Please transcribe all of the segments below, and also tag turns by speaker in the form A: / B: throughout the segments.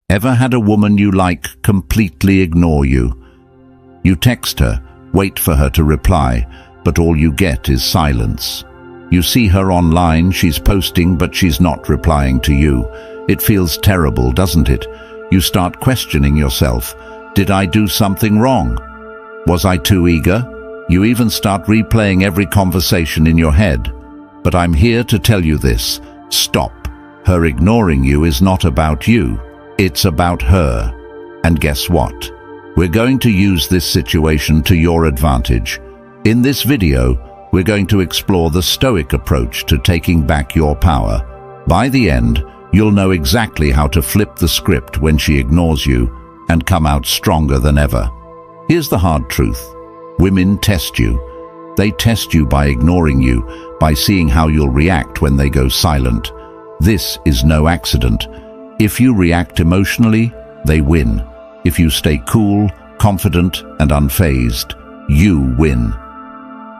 A: Ever had a woman you like completely ignore you? You text her, wait for her to reply, but all you get is silence. You see her online, she's posting, but she's not replying to you. It feels terrible, doesn't it? You start questioning yourself. Did I do something wrong? Was I too eager? You even start replaying every conversation in your head. But I'm here to tell you this. Stop. Her ignoring you is not about you. It's about her. And guess what? We're going to use this situation to your advantage. In this video, we're going to explore the Stoic approach to taking back your power. By the end, you'll know exactly how to flip the script when she ignores you and come out stronger than ever. Here's the hard truth. Women test you. They test you by ignoring you, by seeing how you'll react when they go silent. This is no accident. If you react emotionally, they win. If you stay cool, confident, and unfazed, you win.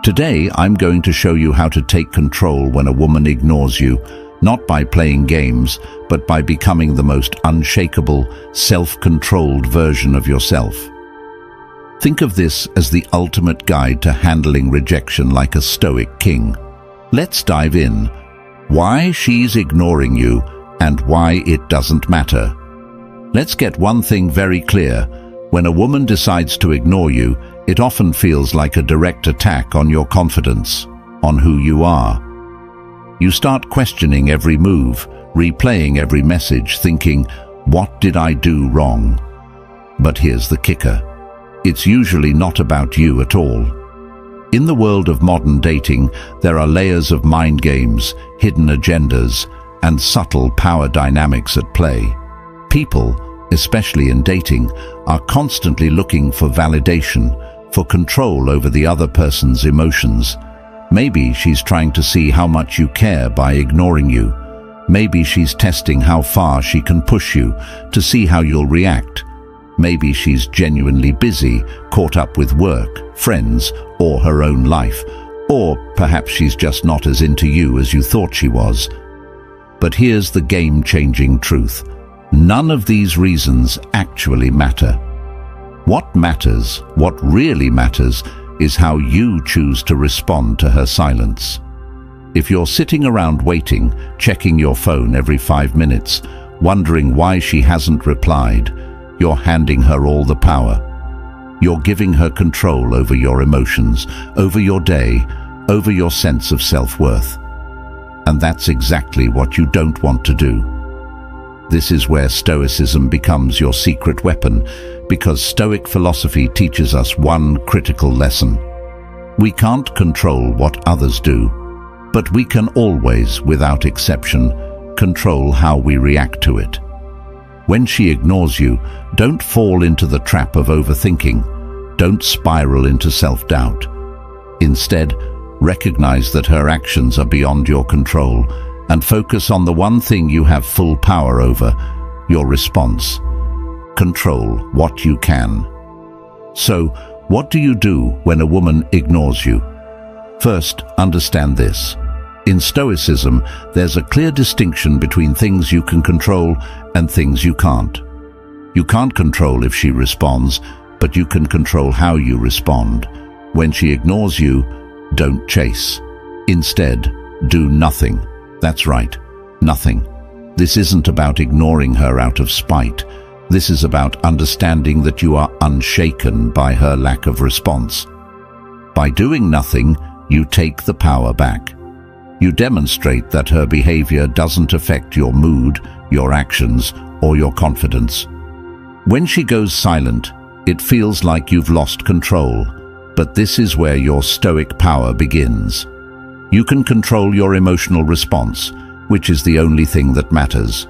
A: Today, I'm going to show you how to take control when a woman ignores you, not by playing games, but by becoming the most unshakable, self-controlled version of yourself. Think of this as the ultimate guide to handling rejection like a Stoic king. Let's dive in. Why she's ignoring you and why it doesn't matter. Let's get one thing very clear. When a woman decides to ignore you, it often feels like a direct attack on your confidence, on who you are. You start questioning every move, replaying every message, thinking, what did I do wrong? But here's the kicker. It's usually not about you at all. In the world of modern dating, there are layers of mind games, hidden agendas, and subtle power dynamics at play. People, especially in dating, are constantly looking for validation, for control over the other person's emotions. Maybe she's trying to see how much you care by ignoring you. Maybe she's testing how far she can push you to see how you'll react. Maybe she's genuinely busy, caught up with work, friends, or her own life. Or perhaps she's just not as into you as you thought she was. But here's the game-changing truth. None of these reasons actually matter. What matters, what really matters, is how you choose to respond to her silence. If you're sitting around waiting, checking your phone every 5 minutes, wondering why she hasn't replied, you're handing her all the power. You're giving her control over your emotions, over your day, over your sense of self-worth. And that's exactly what you don't want to do. This is where Stoicism becomes your secret weapon, because Stoic philosophy teaches us one critical lesson. We can't control what others do, but we can always, without exception, control how we react to it. When she ignores you, don't fall into the trap of overthinking. Don't spiral into self-doubt. Instead, recognize that her actions are beyond your control and focus on the one thing you have full power over, your response. Control what you can. So, what do you do when a woman ignores you? First, understand this. In Stoicism, there's a clear distinction between things you can control and things you can't. You can't control if she responds, but you can control how you respond. When she ignores you, don't chase. Instead, do nothing. That's right, nothing. This isn't about ignoring her out of spite. This is about understanding that you are unshaken by her lack of response. By doing nothing, you take the power back. You demonstrate that her behavior doesn't affect your mood, your actions, or your confidence. When she goes silent, it feels like you've lost control, but this is where your Stoic power begins. You can control your emotional response, which is the only thing that matters.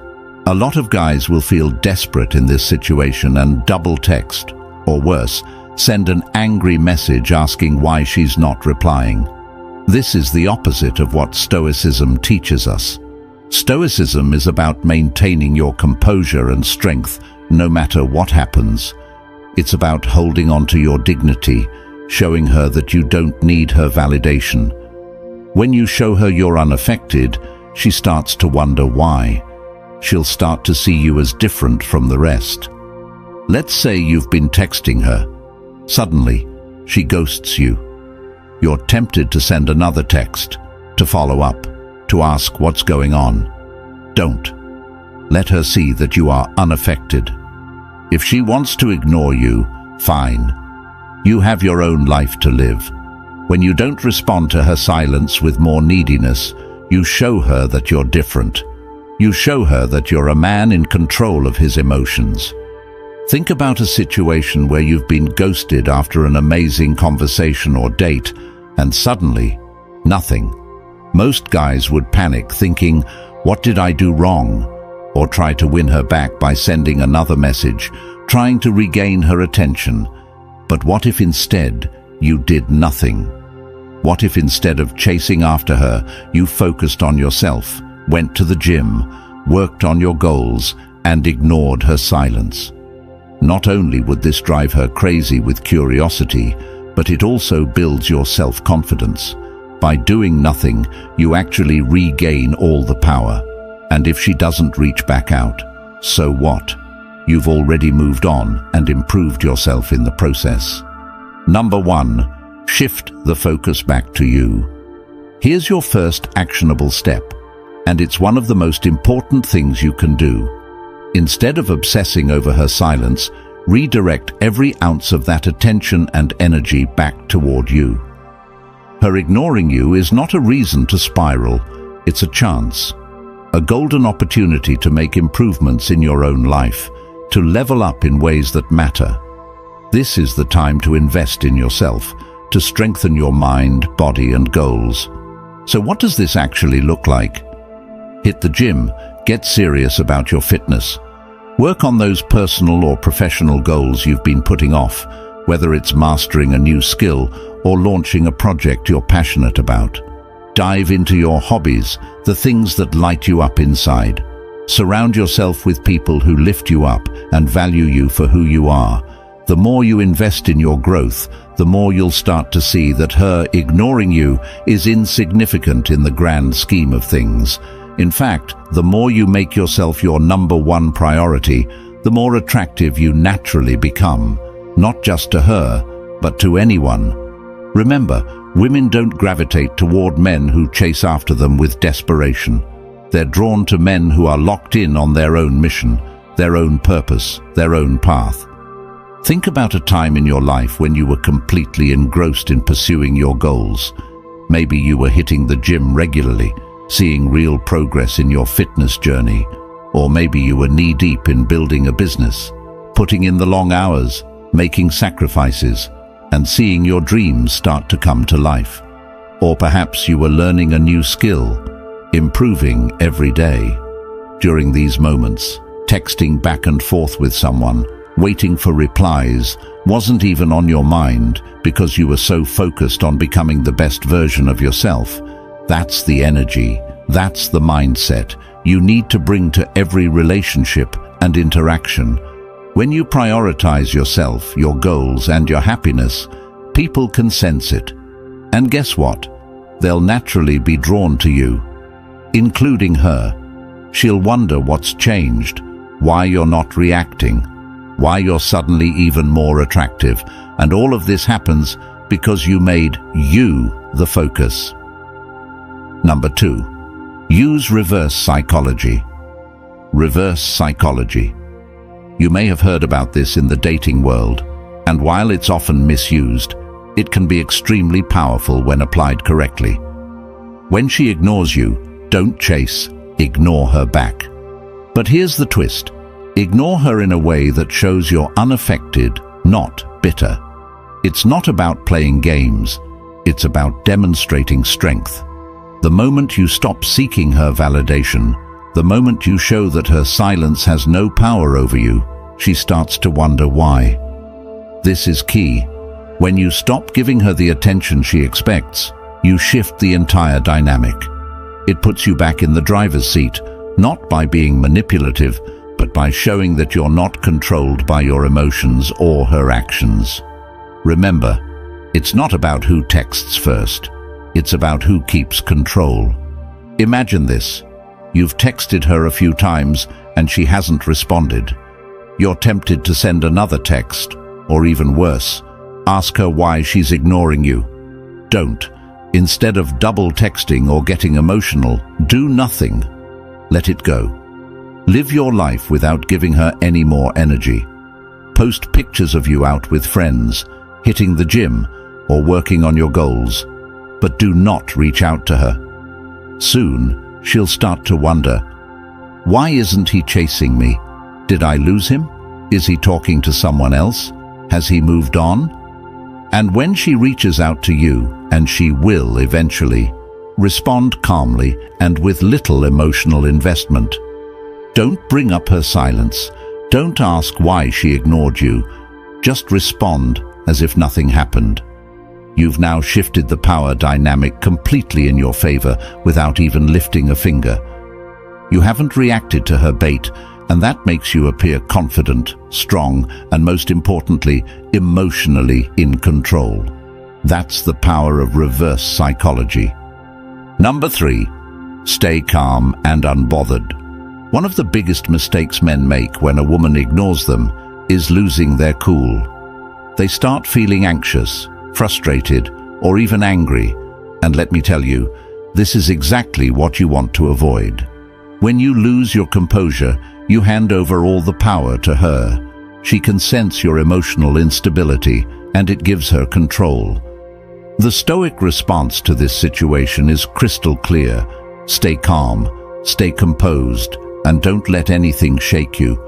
A: A lot of guys will feel desperate in this situation and double text, or worse, send an angry message asking why she's not replying. This is the opposite of what Stoicism teaches us. Stoicism is about maintaining your composure and strength no matter what happens. It's about holding on to your dignity, showing her that you don't need her validation. When you show her you're unaffected, she starts to wonder why. she'll start to see you as different from the rest. Let's say you've been texting her. Suddenly, she ghosts you. You're tempted to send another text, to follow up, to ask what's going on. Don't. Let her see that you are unaffected. If she wants to ignore you, fine. You have your own life to live. When you don't respond to her silence with more neediness, you show her that you're different. You show her that you're a man in control of his emotions. Think about a situation where you've been ghosted after an amazing conversation or date, and suddenly, nothing. Most guys would panic, thinking, "What did I do wrong?" Or try to win her back by sending another message, trying to regain her attention. But what if instead you did nothing? What if instead of chasing after her, you focused on yourself, went to the gym, worked on your goals, and ignored her silence? Not only would this drive her crazy with curiosity, but it also builds your self-confidence. By doing nothing, you actually regain all the power. And if she doesn't reach back out, so what? You've already moved on and improved yourself in the process. Number 1, shift the focus back to you. Here's your first actionable step, and it's one of the most important things you can do. Instead of obsessing over her silence, redirect every ounce of that attention and energy back toward you. Her ignoring you is not a reason to spiral, it's a chance. A golden opportunity to make improvements in your own life, to level up in ways that matter. This is the time to invest in yourself, to strengthen your mind, body, and goals. So what does this actually look like? Hit the gym, get serious about your fitness. Work on those personal or professional goals you've been putting off, whether it's mastering a new skill or launching a project you're passionate about. Dive into your hobbies, the things that light you up inside. Surround yourself with people who lift you up and value you for who you are. The more you invest in your growth, the more you'll start to see that her ignoring you is insignificant in the grand scheme of things. In fact, the more you make yourself your number 1 priority, the more attractive you naturally become, not just to her, but to anyone. Remember, women don't gravitate toward men who chase after them with desperation. They're drawn to men who are locked in on their own mission, their own purpose, their own path. Think about a time in your life when you were completely engrossed in pursuing your goals. Maybe you were hitting the gym regularly, seeing real progress in your fitness journey, or maybe you were knee-deep in building a business, putting in the long hours, making sacrifices, and seeing your dreams start to come to life. Or perhaps you were learning a new skill, improving every day. During these moments, texting back and forth with someone, waiting for replies, wasn't even on your mind because you were so focused on becoming the best version of yourself. That's the energy, that's the mindset you need to bring to every relationship and interaction. When you prioritize yourself, your goals, and your happiness, people can sense it. And guess what? They'll naturally be drawn to you, including her. She'll wonder what's changed, why you're not reacting, why you're suddenly even more attractive, and all of this happens because you made you the focus. Number 2, use reverse psychology. Reverse psychology. You may have heard about this in the dating world, and while it's often misused, it can be extremely powerful when applied correctly. When she ignores you, don't chase, ignore her back. But here's the twist. Ignore her in a way that shows you're unaffected, not bitter. It's not about playing games, it's about demonstrating strength. The moment you stop seeking her validation, the moment you show that her silence has no power over you, she starts to wonder why. This is key. When you stop giving her the attention she expects, you shift the entire dynamic. It puts you back in the driver's seat, not by being manipulative, but by showing that you're not controlled by your emotions or her actions. Remember, it's not about who texts first. It's about who keeps control. Imagine this. You've texted her a few times and she hasn't responded. You're tempted to send another text, or even worse, ask her why she's ignoring you. Don't. Instead of double texting or getting emotional, do nothing. Let it go. Live your life without giving her any more energy. Post pictures of you out with friends, hitting the gym, or working on your goals, but do not reach out to her. Soon, she'll start to wonder, why isn't he chasing me? Did I lose him? Is he talking to someone else? Has he moved on? And when she reaches out to you, and she will eventually, respond calmly and with little emotional investment. Don't bring up her silence. Don't ask why she ignored you. Just respond as if nothing happened. You've now shifted the power dynamic completely in your favor without even lifting a finger. You haven't reacted to her bait, and that makes you appear confident, strong, and most importantly, emotionally in control. That's the power of reverse psychology. Number 3, stay calm and unbothered. One of the biggest mistakes men make when a woman ignores them is losing their cool. They start feeling anxious, frustrated, or even angry. And let me tell you, this is exactly what you want to avoid. When you lose your composure, you hand over all the power to her. She can sense your emotional instability, and it gives her control. The Stoic response to this situation is crystal clear. Stay calm, stay composed, and don't let anything shake you.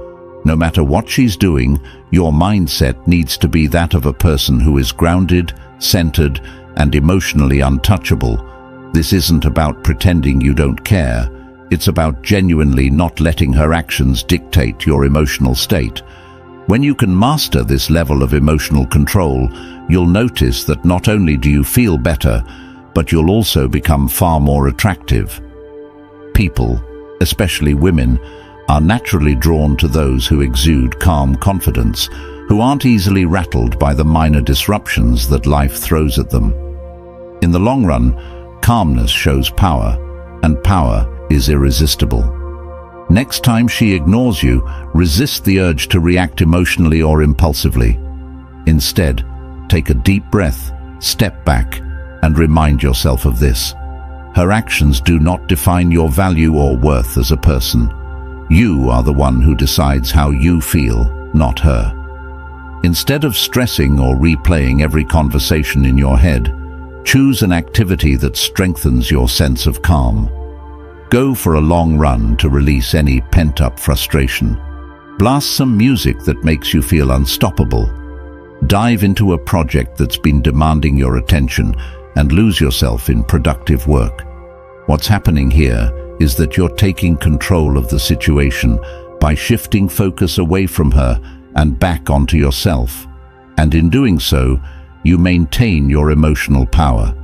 A: No matter what she's doing, your mindset needs to be that of a person who is grounded, centered, and emotionally untouchable. This isn't about pretending you don't care. It's about genuinely not letting her actions dictate your emotional state. When you can master this level of emotional control, you'll notice that not only do you feel better, but you'll also become far more attractive. People, especially women, are naturally drawn to those who exude calm confidence, who aren't easily rattled by the minor disruptions that life throws at them. In the long run, calmness shows power, and power is irresistible. Next time she ignores you, resist the urge to react emotionally or impulsively. Instead, take a deep breath, step back, and remind yourself of this. Her actions do not define your value or worth as a person. You are the one who decides how you feel, not her. Instead of stressing or replaying every conversation in your head, choose an activity that strengthens your sense of calm. Go for a long run to release any pent-up frustration. Blast some music that makes you feel unstoppable. Dive into a project that's been demanding your attention and lose yourself in productive work. What's happening here is that you're taking control of the situation by shifting focus away from her and back onto yourself. And in doing so, you maintain your emotional power.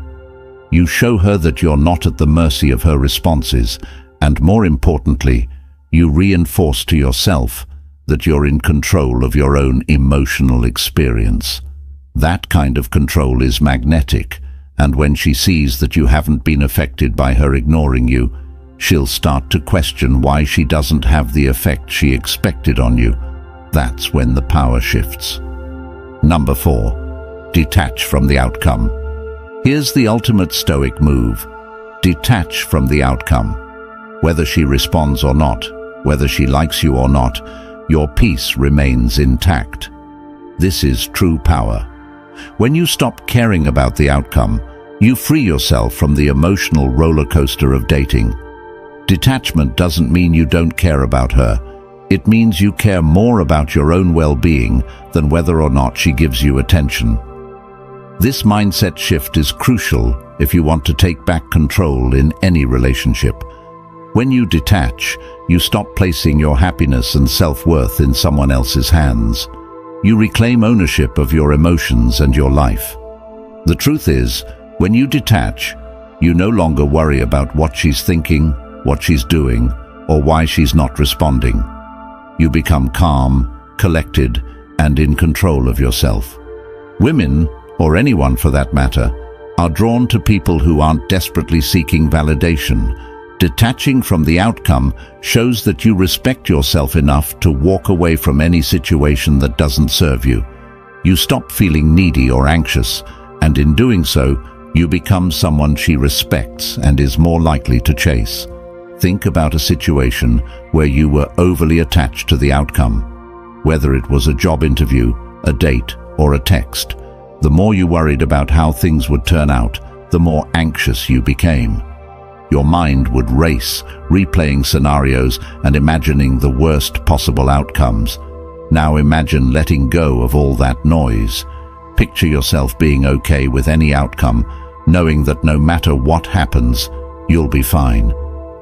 A: You show her that you're not at the mercy of her responses, and more importantly, you reinforce to yourself that you're in control of your own emotional experience. That kind of control is magnetic, and when she sees that you haven't been affected by her ignoring you, she'll start to question why she doesn't have the effect she expected on you. That's when the power shifts. Number 4, detach from the outcome. Here's the ultimate Stoic move. Detach from the outcome. Whether she responds or not, whether she likes you or not, your peace remains intact. This is true power. When you stop caring about the outcome, you free yourself from the emotional roller coaster of dating. Detachment doesn't mean you don't care about her. It means you care more about your own well-being than whether or not she gives you attention. This mindset shift is crucial if you want to take back control in any relationship. When you detach, you stop placing your happiness and self-worth in someone else's hands. You reclaim ownership of your emotions and your life. The truth is, when you detach, you no longer worry about what she's thinking, what she's doing, or why she's not responding. You become calm, collected, and in control of yourself. Women, or anyone for that matter, are drawn to people who aren't desperately seeking validation, Detaching from the outcome shows that you respect yourself enough to walk away from any situation that doesn't serve you. You stop feeling needy or anxious, and in doing so, you become someone she respects and is more likely to chase. Think about a situation where you were overly attached to the outcome. Whether it was a job interview, a date, or a text, the more you worried about how things would turn out, the more anxious you became. Your mind would race, replaying scenarios and imagining the worst possible outcomes. Now imagine letting go of all that noise. Picture yourself being okay with any outcome, knowing that no matter what happens, you'll be fine.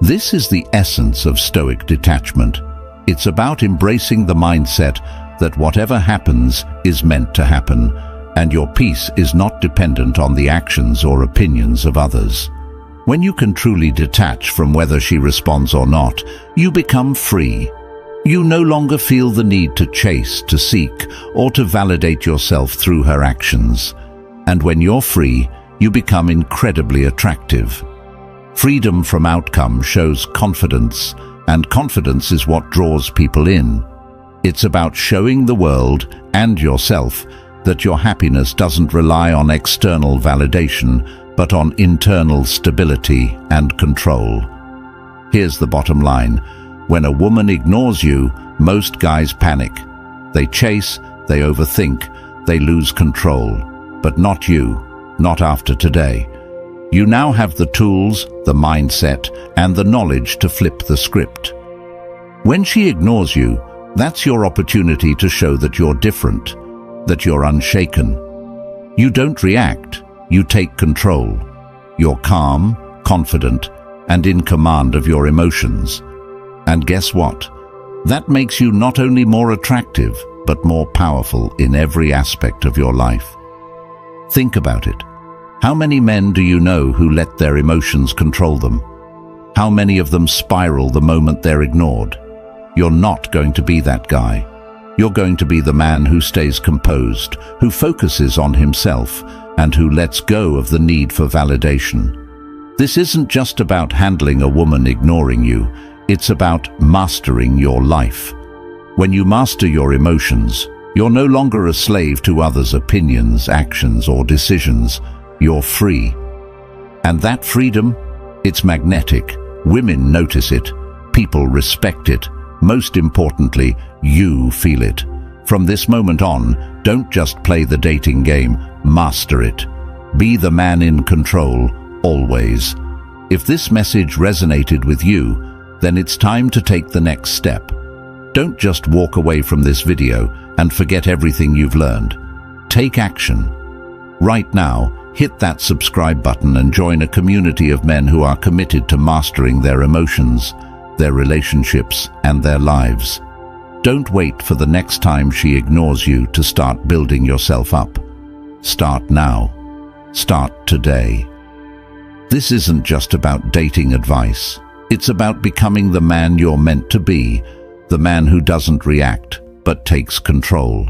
A: This is the essence of Stoic detachment. It's about embracing the mindset that whatever happens is meant to happen, and your peace is not dependent on the actions or opinions of others. When you can truly detach from whether she responds or not, you become free. You no longer feel the need to chase, to seek, or to validate yourself through her actions. And when you're free, you become incredibly attractive. Freedom from outcome shows confidence, and confidence is what draws people in. It's about showing the world and yourself that your happiness doesn't rely on external validation, but on internal stability and control. Here's the bottom line. When a woman ignores you, most guys panic. They chase, they overthink, they lose control. But not you, not after today. You now have the tools, the mindset, and the knowledge to flip the script. When she ignores you, that's your opportunity to show that you're different, that you're unshaken. You don't react, you take control. You're calm, confident, and in command of your emotions. And guess what? That makes you not only more attractive, but more powerful in every aspect of your life. Think about it. How many men do you know who let their emotions control them? How many of them spiral the moment they're ignored? You're not going to be that guy. You're going to be the man who stays composed, who focuses on himself, and who lets go of the need for validation. This isn't just about handling a woman ignoring you. It's about mastering your life. When you master your emotions, you're no longer a slave to others' opinions, actions, or decisions. You're free. And that freedom, it's magnetic. Women notice it. People respect it. Most importantly, you feel it. From this moment on, don't just play the dating game, master it. Be the man in control, always. If this message resonated with you, then it's time to take the next step. Don't just walk away from this video and forget everything you've learned. Take action. Right now, hit that subscribe button and join a community of men who are committed to mastering their emotions, their relationships, and their lives. Don't wait for the next time she ignores you to start building yourself up. Start now. Start today. This isn't just about dating advice. It's about becoming the man you're meant to be, the man who doesn't react, but takes control.